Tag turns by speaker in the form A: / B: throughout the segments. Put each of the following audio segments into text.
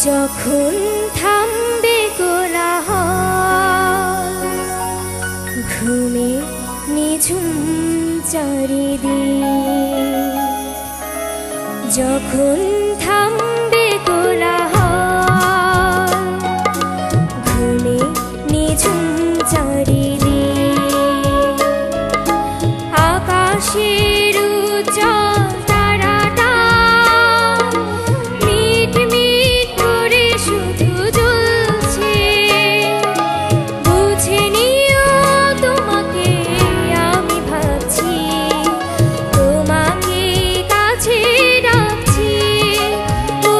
A: যখন থামবে কোলাহল, ঘুমে নিঝুম চারিদিক, যখন থামবে কোলাহল, ঘুমে নিঝুম চারিদিক, আকাশের উজ্জ্বল তারাটা মিট মিট করে শুধু জ্বলছে। বুঝে নিও তোমাকে আমি ভাবছি, তোমাকে কাছে রাখছি। ও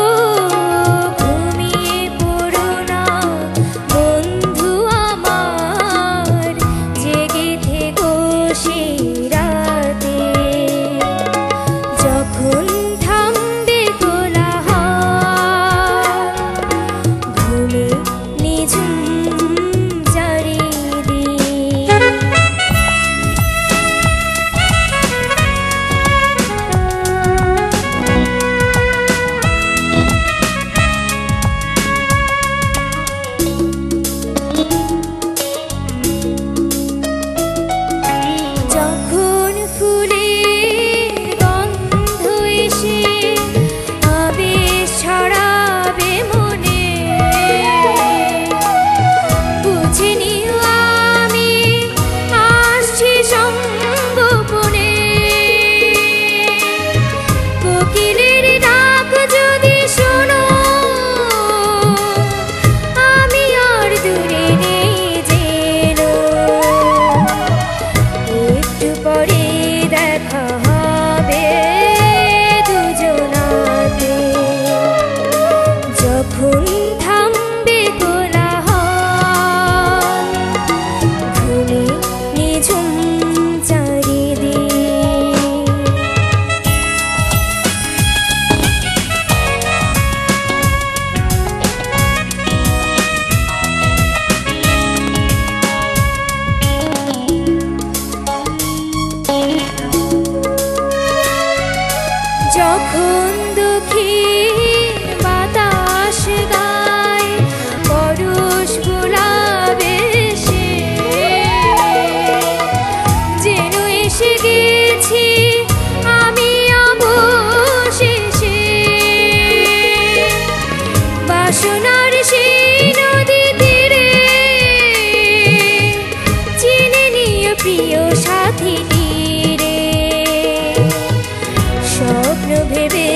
A: ঘুমিয়ে পড়ো না বন্ধু আমার, জেগে থেকো সেই রাতে। যখন থামবে কোলাহল, ঘুমে নিঝুম চারিদিক। যখন ফুলের গন্ধ এসে আবেশ ছড়াবে মনে, বুঝে নিও আমি আসছি সম্গোপনে। কোকিলের ডাক যদি শোনো, আমি আর দূরে নেই যেনো। একটু পরে দেখা হবে দুজনাতে। যখন থামবে কোলাহল, ঘুমে নিঝুম চারিদিক। যখন দক্ষিণ বাতাস গায় পরশ গোলাপে সে, যেন এসে গেছি আমি অবশেষে। বাসনার সেই নদী তীরে চিনে নিয়ে প্রিয় সাথী তীরে, স্বপ্ন ভেবে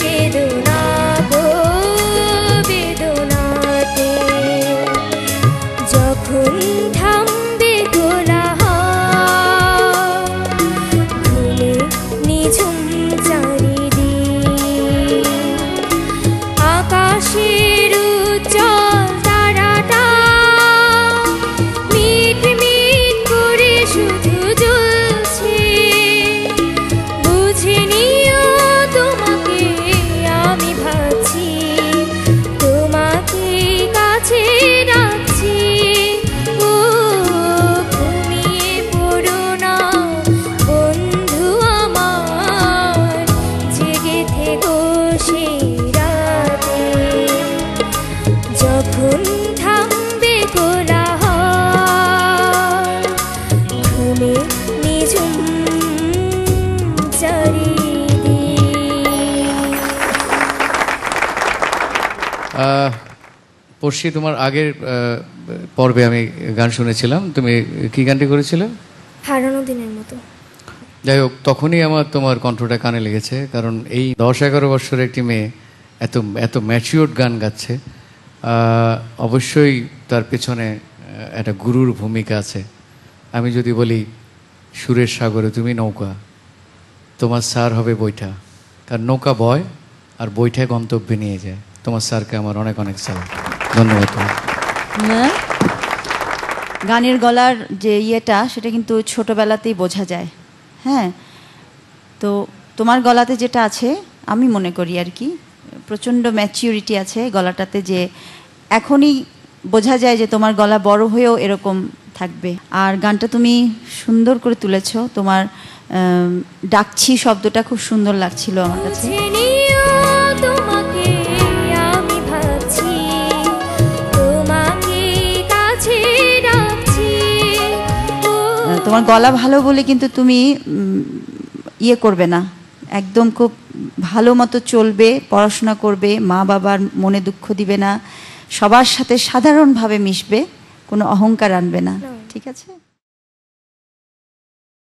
A: কেঁদো না গো বেদনাতে। যখন থামবে কোলাহল, ঘুমে নিঝুম চারিদিক, আকাশের উজ্জ্বল তারাটা মিট মিট করে শুধু জ্বলছে। বুঝে নিও তোমাকে আমি ভাবছি, তোমাকে কাছে রাখছি। ও ঘুমিয়ে পড়ো না বন্ধু আমার, জেগে থেকো সেই রাতে। যখন থামবে কোলাহল, ঘুমে নিঝুম
B: পড়শি, তোমার আগের পর্বে আমি গান শুনেছিলাম, তুমি কি গানটি করেছিলে?
A: হারানো দিনের মতো।
B: যাই হোক, তখনই আমার তোমার কণ্ঠটা কানে লেগেছে, কারণ এই 10-11 বছরের একটি মেয়ে এত এত ম্যাচিওর্ড গান গাচ্ছে। অবশ্যই তার পেছনে একটা গুরুর ভূমিকা আছে। আমি যদি বলি সুরের সাগরে তুমি নৌকা, তোমার স্যার হবে বৈঠা, কারণ নৌকা বয় আর বৈঠায় গন্তব্যে নিয়ে যায়। তোমার স্যারকে আমার অনেক অনেক সালাম, ধন্যবাদ।
C: গানের গলার যে ইয়েটা, সেটা কিন্তু ছোটবেলাতেই বোঝা যায়। হ্যাঁ, তো তোমার গলাতে যেটা আছে, আমি মনে করি আর কি প্রচণ্ড ম্যাচিউরিটি আছে গলাটাতে, যে এখনই বোঝা যায় যে তোমার গলা বড় হয়েও এরকম থাকবে। আর গানটা তুমি সুন্দর করে তুলেছ, তোমার ডাকছি শব্দটা খুব সুন্দর লাগছিল আমার কাছে।
A: তোমাকে আমি ভাবছি
C: তোমার গলা ভালো বলে কিন্তু তুমি ইয়ে করবে না, একদম খুব ভালো মতো চলবে, পড়াশোনা করবে, মা বাবার মনে দুঃখ দিবে না, সবার সাথে সাধারণভাবে মিশবে, কোনো অহংকার আনবে না, ঠিক আছে?